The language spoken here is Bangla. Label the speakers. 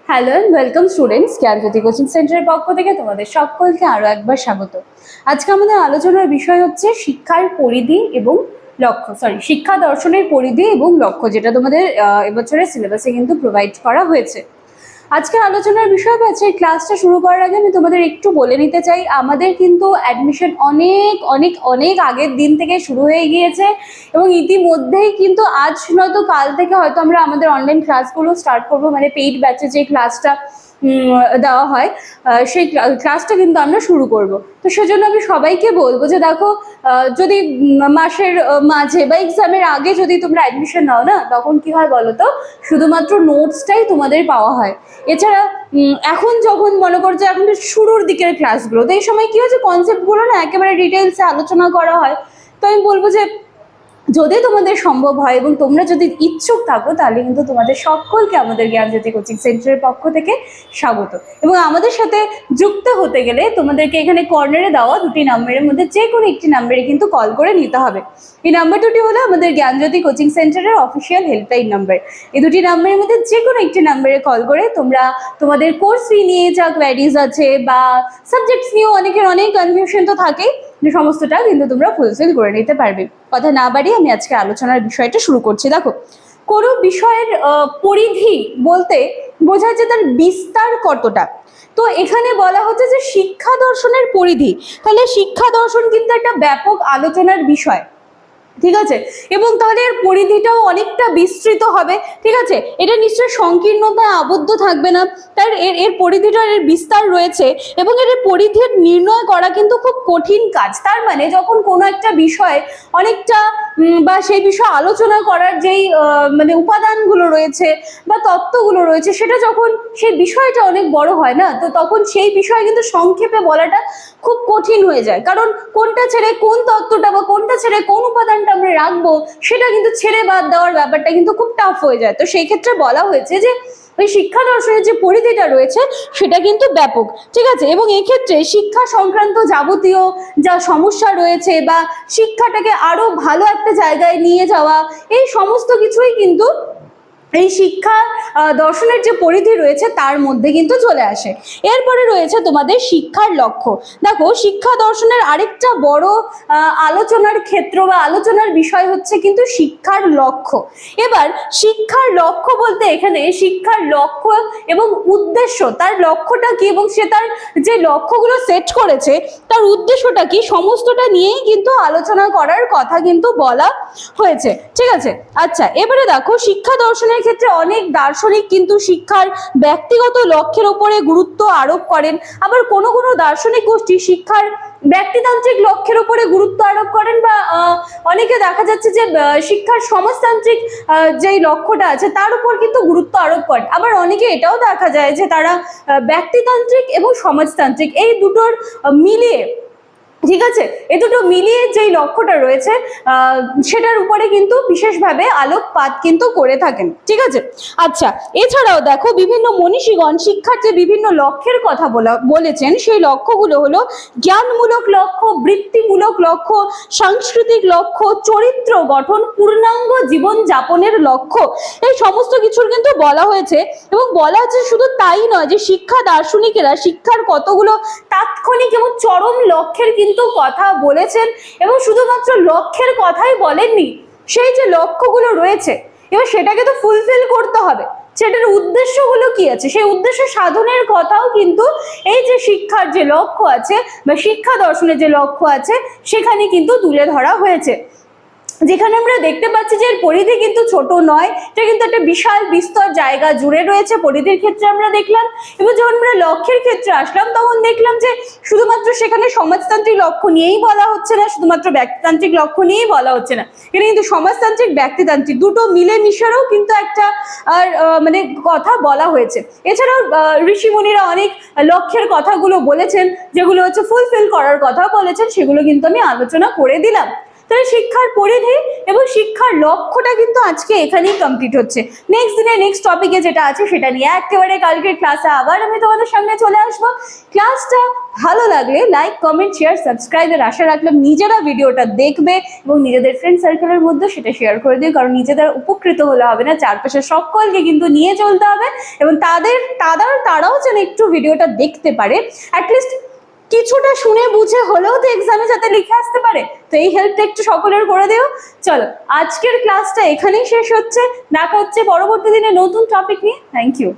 Speaker 1: Hello and welcome students, Gyanjyoti coaching সেন্টারের পক্ষ থেকে তোমাদের সকলকে আরও একবার স্বাগত। আজকে আমাদের আলোচনার বিষয় হচ্ছে শিক্ষার পরিধি এবং লক্ষ্য, শিক্ষা দর্শনের পরিধি এবং লক্ষ্য, যেটা তোমাদের এবছরের সিলেবাসে কিন্তু প্রোভাইড করা হয়েছে। আজকের আলোচনার বিষয় হচ্ছে, ক্লাসটা শুরু করার আগে আমি তোমাদের একটু বলে নিতে চাই, আমাদের কিন্তু অ্যাডমিশন অনেক অনেক অনেক আগের দিন থেকে শুরু হয়ে গিয়েছে এবং ইতিমধ্যেই কিন্তু আজ নয়তো কাল থেকে হয়তো আমরা আমাদের অনলাইন ক্লাসগুলো স্টার্ট করবো, মানে পেইড ব্যাচে যে ক্লাসটা দেওয়া হয় সেই ক্লাসটা কিন্তু আমরা শুরু করব। তো সেজন্য আমি সবাইকে বলবো যে দেখো, যদি মাসের মাঝে বা এক্সামের আগে যদি তোমরা অ্যাডমিশন নাও না, তখন কি হয় বলো তো, শুধুমাত্র নোটসটাই তোমাদের পাওয়া হয়। এছাড়া এখন যখন মনে করছো এখন শুরুর দিকের ক্লাসগুলো, তো এই সময় কি হচ্ছে, কনসেপ্টগুলো না একেবারে ডিটেলসে আলোচনা করা হয়। তো আমি বলবো যে যদি তোমাদের সম্ভব হয় এবং তোমরা যদি ইচ্ছুক থাকো, তাহলে কিন্তু তোমাদের সকলকে আমাদের জ্ঞানজ্যোতি কোচিং সেন্টারের পক্ষ থেকে স্বাগত। এবং আমাদের সাথে যুক্ত হতে গেলে তোমাদেরকে এখানে কর্নারে দেওয়া দুটি নাম্বারের মধ্যে যে কোনো একটি নাম্বারে কিন্তু কল করে নিতে হবে। এই নাম্বার দুটি হলো আমাদের জ্ঞানজ্যোতি কোচিং সেন্টারের অফিসিয়াল হেল্পলাইন নাম্বার। এই দুটি নাম্বারের মধ্যে যে কোনো একটি নাম্বারে কল করে তোমরা তোমাদের কোর্স ফি নিয়ে যা কোয়ারিজ আছে বা সাবজেক্টস নিয়েও অনেকের অনেক কনফিউশন তো থাকেই, সমস্তটা কিন্তু তোমরা ফুলফিল করে নিতে পারবে। কথা না বাড়িয়ে আমি আজকে আলোচনার বিষয়টা শুরু করছি। দেখো, কোনো বিষয়ের পরিধি বলতে বোঝায় যে তার বিস্তার কতটা। তো এখানে বলা হচ্ছে যে শিক্ষা দর্শনের পরিধি, তাহলে শিক্ষা দর্শন কিন্তু একটা ব্যাপক আলোচনার বিষয়, ঠিক আছে, এবং তাহলে এর পরিধিটাও অনেকটা বিস্তৃত হবে, ঠিক আছে। এটা নিশ্চয়ই সংকীর্ণতায় আবদ্ধ থাকবে না, তার এর পরিধিটার এর বিস্তার রয়েছে এবং এর পরিধির নির্ণয় করা কিন্তু খুব কঠিন কাজ। তার মানে যখন কোনো একটা বিষয় অনেকটা বা সেই বিষয়ে আলোচনা করার যেই মানে উপাদানগুলো রয়েছে বা তত্ত্বগুলো রয়েছে, সেটা যখন সেই বিষয়টা অনেক বড় হয় না, তো তখন সেই বিষয়ে কিন্তু সংক্ষেপে বলাটা খুব কঠিন হয়ে যায়। কারণ কোনটা ছেড়ে কোন তত্ত্বটা বা কোনটা ছেড়ে কোন উপাদানটা আমরা রাখবো, সেটা কিন্তু ছেড়ে বাদ দেওয়ার ব্যাপারটা কিন্তু খুব টাফ হয়ে যায়। তো সেই ক্ষেত্রে বলা হয়েছে যে ওই শিক্ষা দর্শনের যে পরিধিটা রয়েছে সেটা কিন্তু ব্যাপক, ঠিক আছে। এবং এক্ষেত্রে শিক্ষা সংক্রান্ত যাবতীয় যা সমস্যা রয়েছে বা শিক্ষাটাকে আরো ভালো একটা জায়গায় নিয়ে যাওয়া, এই সমস্ত কিছুই কিন্তু এই শিক্ষা দর্শনের যে পরিধি রয়েছে তার মধ্যে কিন্তু চলে আসে। এরপরে রয়েছে তোমাদের শিক্ষার লক্ষ্য। দেখো, শিক্ষা দর্শনের আরেকটা বড় আলোচনার ক্ষেত্র বা আলোচনার বিষয় হচ্ছে কিন্তু শিক্ষার লক্ষ্য। এবার শিক্ষার লক্ষ্য বলতে এখানে শিক্ষার লক্ষ্য এবং উদ্দেশ্য, তার লক্ষ্যটা কি এবং সে তার যে লক্ষ্যগুলো সেট করেছে তার উদ্দেশ্যটা কি, সমস্তটা নিয়েই কিন্তু আলোচনা করার কথা কিন্তু বলা হয়েছে, ঠিক আছে। আচ্ছা, এবারে দেখো, শিক্ষা দর্শনের ক্ষেত্রে অনেক দার্শনিক কিন্তু শিক্ষার ব্যক্তিগত লক্ষ্যের উপরে গুরুত্ব আরোপ করেন, আবার কোনো কোনো দার্শনিক গোষ্ঠী শিক্ষার ব্যক্তিতান্ত্রিক লক্ষ্যের উপরে গুরুত্ব আরোপ করেন, বা অনেকে দেখা যাচ্ছে যে শিক্ষার সমাজতান্ত্রিক যেই লক্ষ্যটা আছে তার উপর কিন্তু গুরুত্ব আরোপ করেন। আবার অনেকে এটাও দেখা যায় যে তারা ব্যক্তিতান্ত্রিক এবং সমাজতান্ত্রিক এই দুটোর মিলিয়ে, ঠিক আছে, এ দুটো মিলিয়ে যেই লক্ষ্যটা রয়েছে সেটার উপরে কিন্তু বিশেষভাবে আলোকপাত কিন্তু করে থাকেন, ঠিক আছে। আচ্ছা, এছাড়াও দেখো, বিভিন্ন মনীষীগণ শিক্ষার যে বিভিন্ন লক্ষ্যের কথা বলেছেন, সেই লক্ষ্যগুলো হলো জ্ঞানমূলক লক্ষ্য, বৃত্তিমূলক লক্ষ্য, সাংস্কৃতিক লক্ষ্য, চরিত্র গঠন, পূর্ণাঙ্গ জীবন যাপনের লক্ষ্য, এই সমস্ত কিছুর কিন্তু বলা হয়েছে। এবং বলা হচ্ছে শুধু তাই নয় যে শিক্ষা দার্শনিকেরা শিক্ষার কতগুলো তাৎক্ষণিক এবং চরম লক্ষ্যের কিন্তু কথা বলেছেন, এবং শুধুমাত্র লক্ষ্যের কথাই বলেননি, সেই যে লক্ষ্যগুলো রয়েছে এবার সেটাকে তো ফুলফিল করতে হবে, সেটার উদ্দেশ্যগুলো কি আছে, সেই উদ্দেশ্য সাধনের কথাও কিন্তু এই যে শিক্ষার যে লক্ষ্য আছে বা শিক্ষা দর্শনের যে লক্ষ্য আছে সেখানে কিন্তু তুলে ধরা হয়েছে। যেখানে আমরা দেখতে পাচ্ছি যে এর পরিধি কিন্তু ছোট নয়, এটা কিন্তু একটা বিশাল বিস্তর জায়গা জুড়ে রয়েছে পরিধির ক্ষেত্রে আমরা দেখলাম। এবং যখন আমরা লক্ষ্যের ক্ষেত্রে আসলাম তখন দেখলাম যে শুধুমাত্র সেখানে সমাজতান্ত্রিক লক্ষ্য নিয়েই বলা হচ্ছে না, শুধুমাত্র ব্যক্তিতান্ত্রিক লক্ষ্য নিয়েই বলা হচ্ছে না, এটা কিন্তু সমাজতান্ত্রিক ব্যক্তিতান্ত্রিক দুটো মিলেমিশেরও কিন্তু একটা মানে কথা বলা হয়েছে। এছাড়াও ঋষিমুনিরা অনেক লক্ষ্যের কথাগুলো বলেছেন, যেগুলো হচ্ছে ফুলফিল করার কথা বলেছেন, সেগুলো কিন্তু আমি আলোচনা করে দিলাম। তো তাহলে শিক্ষার পরিধি এবং শিক্ষার লক্ষ্যটা কিন্তু আজকে এখানেই কমপ্লিট হচ্ছে। নেক্সট দিনে নেক্সট টপিকে যেটা আছে সেটা নিয়ে একেবারে কালকের ক্লাসে আবার আমি তোমাদের সামনে চলে আসবো। ক্লাসটা ভালো লাগলে লাইক, কমেন্ট, শেয়ার, সাবস্ক্রাইবের আশা রাখলাম। নিজেরা ভিডিওটা দেখবে এবং নিজেদের ফ্রেন্ড সার্কেলের মধ্যে সেটা শেয়ার করে দিও, কারণ নিজেদের উপকৃত হলে হবে না, চারপাশে সকলকে কিন্তু নিয়ে চলতে হবে এবং তারাও যেন একটু ভিডিওটা দেখতে পারে, অ্যাটলিস্ট কিছুটা শুনে বুঝে হলেও তো এক্সামে যাতে লিখে আসতে পারে। তো এই হেল্পটা একটু সকলের করে দিও। চলো, আজকের ক্লাসটা এখানেই শেষ হচ্ছে, দেখা হচ্ছে পরবর্তী দিনে নতুন টপিক নিয়ে। Thank you.